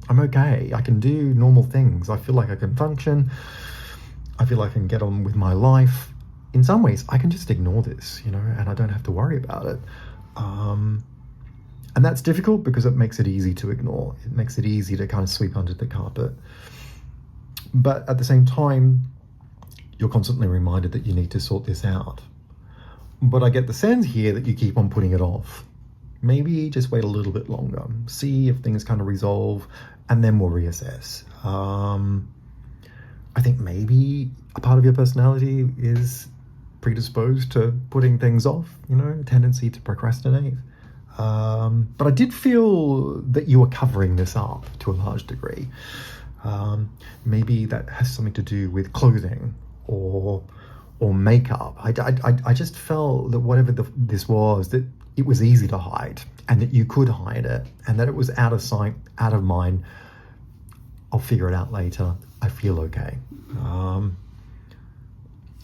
I'm okay. I can do normal things. I feel like I can function. I feel like I can get on with my life. In some ways, I can just ignore this, and I don't have to worry about it. And that's difficult because it makes it easy to ignore. It makes it easy to kind of sweep under the carpet. But at the same time, you're constantly reminded that you need to sort this out. But I get the sense here that you keep on putting it off. Maybe just wait a little bit longer, see if things kind of resolve, and then we'll reassess. I think maybe a part of your personality is predisposed to putting things off, a tendency to procrastinate. But I did feel that you were covering this up to a large degree. Maybe that has something to do with clothing or makeup. I just felt that whatever this was, that it was easy to hide and that you could hide it and that it was out of sight, out of mind. I'll figure it out later. I feel okay.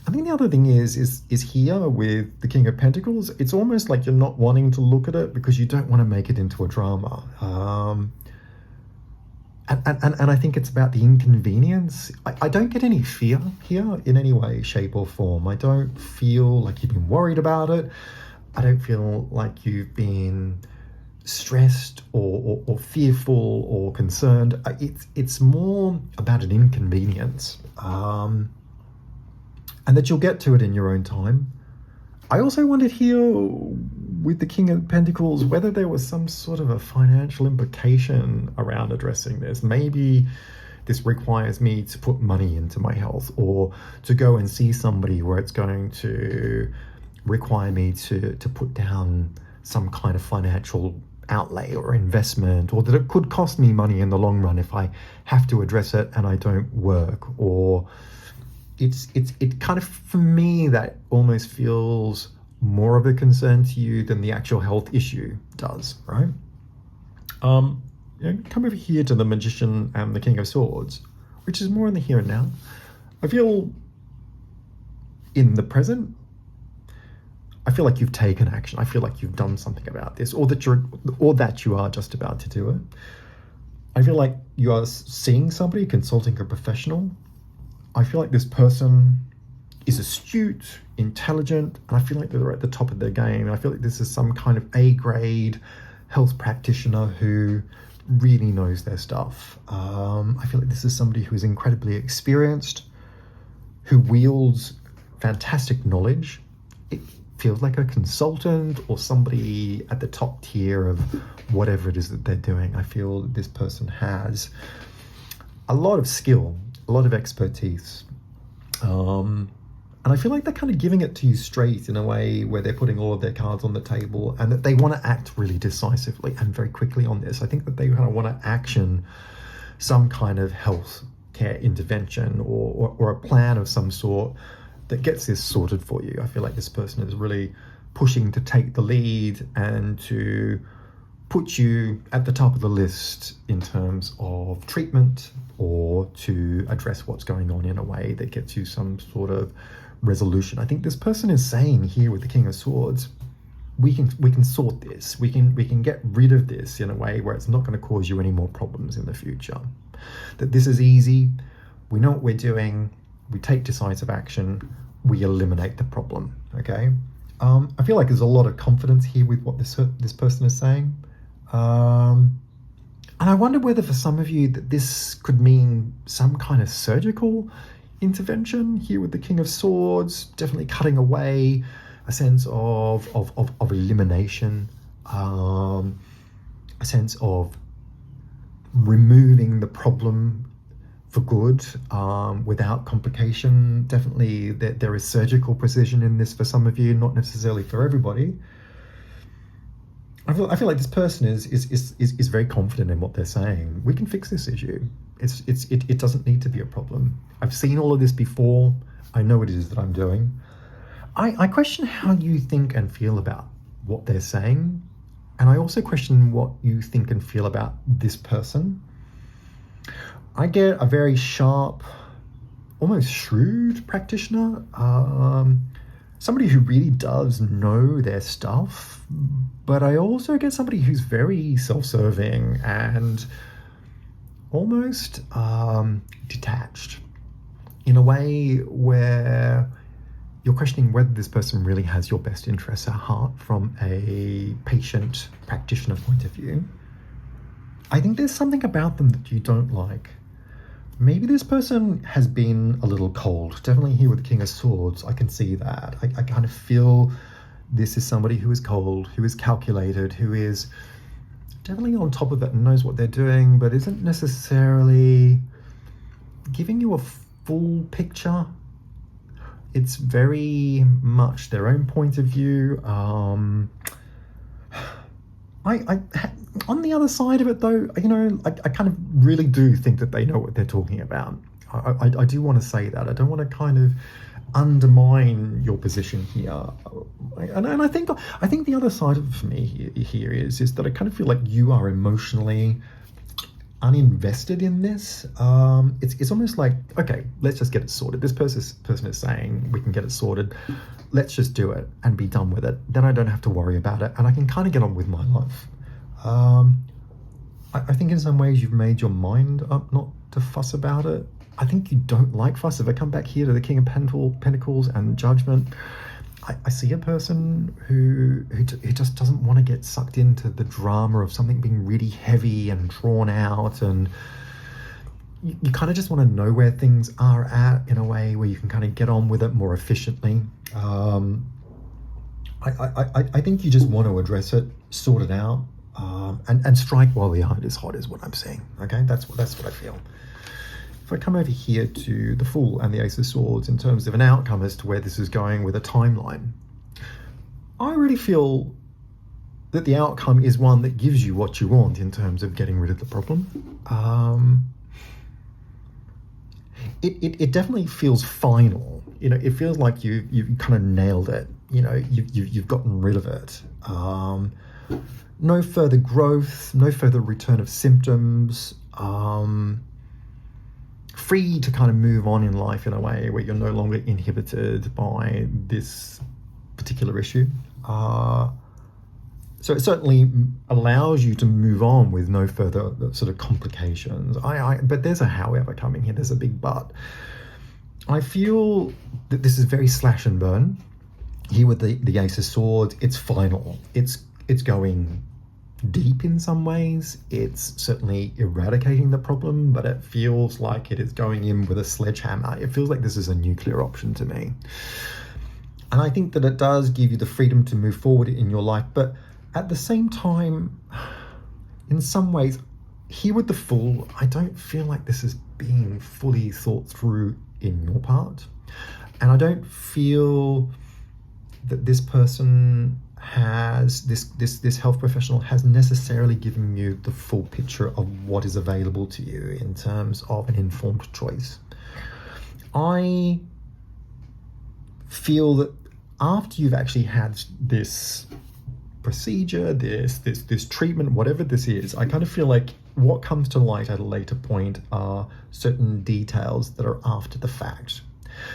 I think the other thing is here with the King of Pentacles, it's almost like you're not wanting to look at it because you don't want to make it into a drama. And I think it's about the inconvenience. I don't get any fear here in any way, shape or form. I don't feel like you've been worried about it. I don't feel like you've been stressed or fearful or concerned. It's more about an inconvenience. And that you'll get to it in your own time. I also wondered here with the King of Pentacles whether there was some sort of a financial implication around addressing this. Maybe this requires me to put money into my health or to go and see somebody where it's going to require me to put down some kind of financial outlay or investment, or that it could cost me money in the long run if I have to address it and I don't work. Or it kind of, for me, that almost feels more of a concern to you than the actual health issue does, right? Come over here to the Magician and the King of Swords, which is more in the here and now. I feel in the present, I feel like you've taken action. I feel like you've done something about this, or that you are just about to do it. I feel like you are seeing somebody, consulting a professional. I feel like this person is astute, intelligent, and I feel like they're at the top of their game. I feel like this is some kind of A-grade health practitioner who really knows their stuff. I feel like this is somebody who is incredibly experienced, who wields fantastic knowledge. It feels like a consultant or somebody at the top tier of whatever it is that they're doing. I feel that this person has a lot of skill, a lot of expertise. And I feel like they're kind of giving it to you straight in a way where they're putting all of their cards on the table and that they want to act really decisively and very quickly on this. I think that they kind of want to action some kind of health care intervention or a plan of some sort that gets this sorted for you. I feel like this person is really pushing to take the lead and to put you at the top of the list in terms of treatment or to address what's going on in a way that gets you some sort of resolution. I think this person is saying here with the King of Swords, we can sort this. We can get rid of this in a way where it's not going to cause you any more problems in the future. That this is easy. We know what we're doing. We take decisive action. We eliminate the problem. Okay. I feel like there's a lot of confidence here with what this person is saying. And I wonder whether for some of you that this could mean some kind of surgical intervention here with the King of Swords, definitely cutting away, a sense of elimination, a sense of removing the problem for good, without complication. Definitely there is surgical precision in this for some of you, not necessarily for everybody. I feel like this person is very confident in what they're saying. We can fix this issue. It doesn't need to be a problem. I've seen all of this before. I know what it is that I'm doing. I question how you think and feel about what they're saying. And I also question what you think and feel about this person. I get a very sharp, almost shrewd practitioner, somebody who really does know their stuff, but I also get somebody who's very self-serving and almost detached in a way where you're questioning whether this person really has your best interests at heart from a patient practitioner point of view. I think there's something about them that you don't like. Maybe this person has been a little cold. Definitely here with the King of Swords, I can see that. I kind of feel this is somebody who is cold, who is calculated, who is definitely on top of it and knows what they're doing, but isn't necessarily giving you a full picture. It's very much their own point of view. On the other side of it, though, I kind of really do think that they know what they're talking about. I do want to say that. I don't want to kind of undermine your position here. And I think the other side of me here is that I kind of feel like you are emotionally uninvested in this. It's almost like, okay, let's just get it sorted. This person is saying we can get it sorted. Let's just do it and be done with it. Then I don't have to worry about it, and I can kind of get on with my life. I think in some ways you've made your mind up not to fuss about it. I think you don't like fuss. If I come back here to the King of Pentacles and Judgment, I see a person who just doesn't want to get sucked into the drama of something being really heavy and drawn out, and you kind of just want to know where things are at in a way where you can kind of get on with it more efficiently. I think you just want to address it, sort it out, and strike while the iron is hot is what I'm saying. Okay, that's what I feel. If I come over here to the Fool and the Ace of Swords in terms of an outcome as to where this is going with a timeline, I really feel that the outcome is one that gives you what you want in terms of getting rid of the problem. It definitely feels final. It feels like you've kind of nailed it. You've gotten rid of it. No further growth, no further return of symptoms. Free to kind of move on in life in a way where you're no longer inhibited by this particular issue. So it certainly allows you to move on with no further sort of complications. But there's a however coming here. There's a big but. I feel that this is very slash and burn. Here with the Ace of Swords, it's final. It's going deep in some ways. It's certainly eradicating the problem, but it feels like it is going in with a sledgehammer. It feels like this is a nuclear option to me. And I think that it does give you the freedom to move forward in your life, but at the same time, in some ways, here with the Fool, I don't feel like this is being fully thought through in your part. And I don't feel that this person has, this health professional has necessarily given you the full picture of what is available to you in terms of an informed choice. I feel that after you've actually had this procedure, this treatment, whatever this is, I kind of feel like what comes to light at a later point are certain details that are after the fact,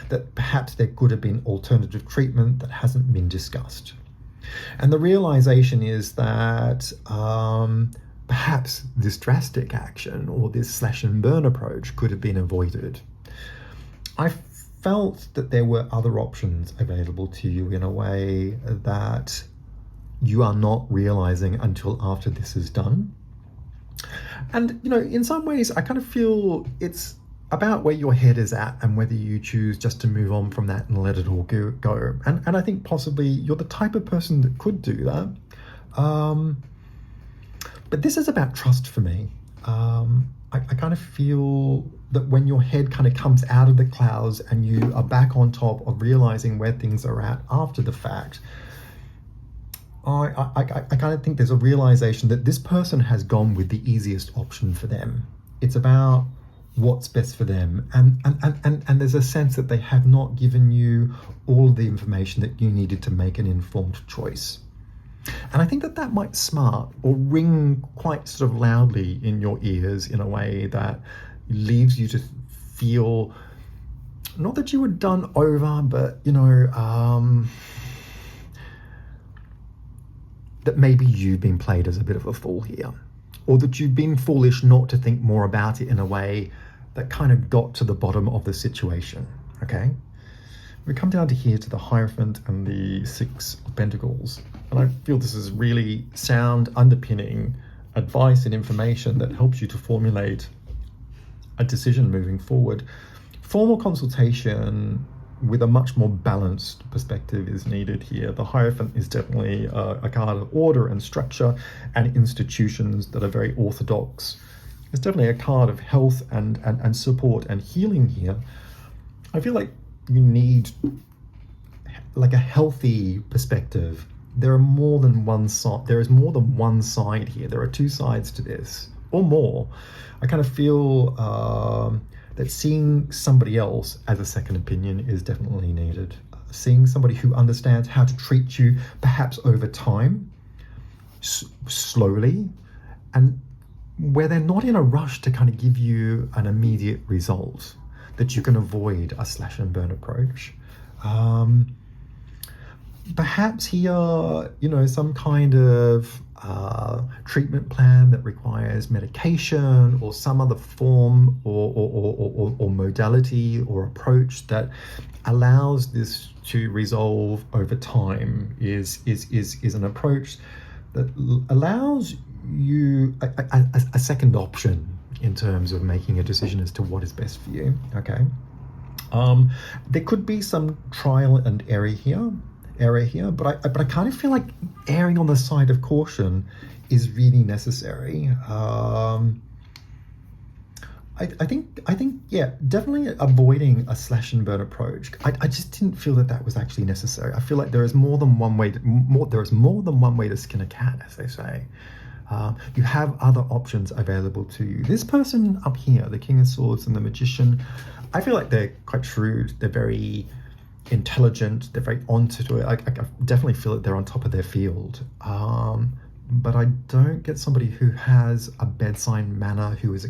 that perhaps there could have been alternative treatment that hasn't been discussed. And the realization is that perhaps this drastic action or this slash and burn approach could have been avoided. I felt that there were other options available to you in a way that you are not realizing until after this is done. And, in some ways, I kind of feel it's about where your head is at and whether you choose just to move on from that and let it all go. And I think possibly you're the type of person that could do that. But this is about trust for me. I kind of feel that when your head kind of comes out of the clouds and you are back on top of realizing where things are at after the fact, I kind of think there's a realization that this person has gone with the easiest option for them. It's about what's best for them, and there's a sense that they have not given you all of the information that you needed to make an informed choice. And I think that might smart or ring quite sort of loudly in your ears in a way that leaves you to feel not that you were done over, but that maybe you've been played as a bit of a fool here, or that you've been foolish not to think more about it in a way that kind of got to the bottom of the situation. Okay, we come down to here to the Hierophant and the Six of Pentacles, and I feel this is really sound underpinning advice and information that helps you to formulate a decision moving forward. Formal consultation with a much more balanced perspective is needed here. The Hierophant is definitely a card of order and structure and institutions that are very orthodox. It's definitely a card of health and support and healing here. I feel like you need like a healthy perspective. There are more than one side. There is more than one side here. There are two sides to this, or more. I kind of feel that seeing somebody else as a second opinion is definitely needed. Seeing somebody who understands how to treat you, perhaps over time, slowly, and where they're not in a rush to kind of give you an immediate result, that you can avoid a slash and burn approach. Perhaps here, some kind of treatment plan that requires medication or some other form or modality or approach that allows this to resolve over time is an approach that allows you a second option in terms of making a decision as to what is best for you. Okay, there could be some trial and error here, but I kind of feel like erring on the side of caution is really necessary. I think yeah, definitely avoiding a slash and burn approach. I just didn't feel that was actually necessary. I feel like there is more than one way to skin a cat, as they say. You have other options available to you. This person up here, the King of Swords and the Magician, I feel like they're quite shrewd. They're very intelligent. They're very onto it. I definitely feel that they're on top of their field. But I don't get somebody who has a bedside manner, who is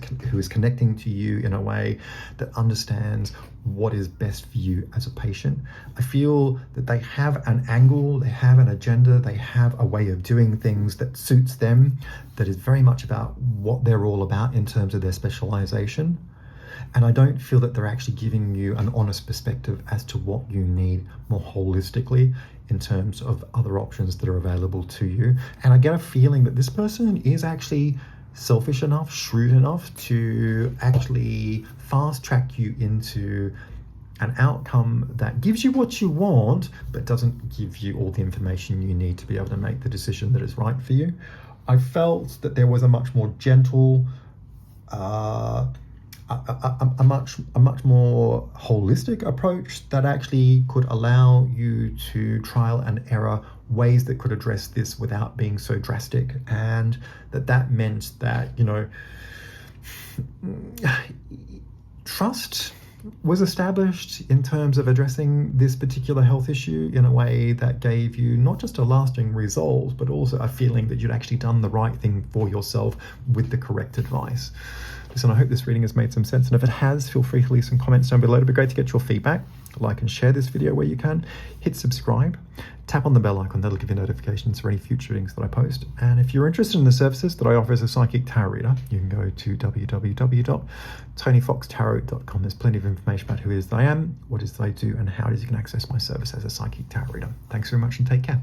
connecting to you in a way that understands what is best for you as a patient. I feel that they have an angle, they have an agenda, they have a way of doing things that suits them, that is very much about what they're all about in terms of their specialization. And I don't feel that they're actually giving you an honest perspective as to what you need more holistically in terms of other options that are available to you. And I get a feeling that this person is actually selfish enough, shrewd enough to actually fast track you into an outcome that gives you what you want, but doesn't give you all the information you need to be able to make the decision that is right for you. I felt that there was a much more gentle, a much more holistic approach that actually could allow you to trial and error ways that could address this without being so drastic, and that meant that trust was established in terms of addressing this particular health issue in a way that gave you not just a lasting result, but also a feeling that you'd actually done the right thing for yourself with the correct advice. Listen, I hope this reading has made some sense, and if it has, feel free to leave some comments down below. It'd be great to get your feedback. Like and share this video where you can. Hit subscribe. Tap on the bell icon, that'll give you notifications for any future readings that I post. And if you're interested in the services that I offer as a psychic tarot reader, you can go to www.tonyfoxtarot.com. There's plenty of information about who it is that I am, what it is that I do, and how it is you can access my service as a psychic tarot reader. Thanks very much and take care.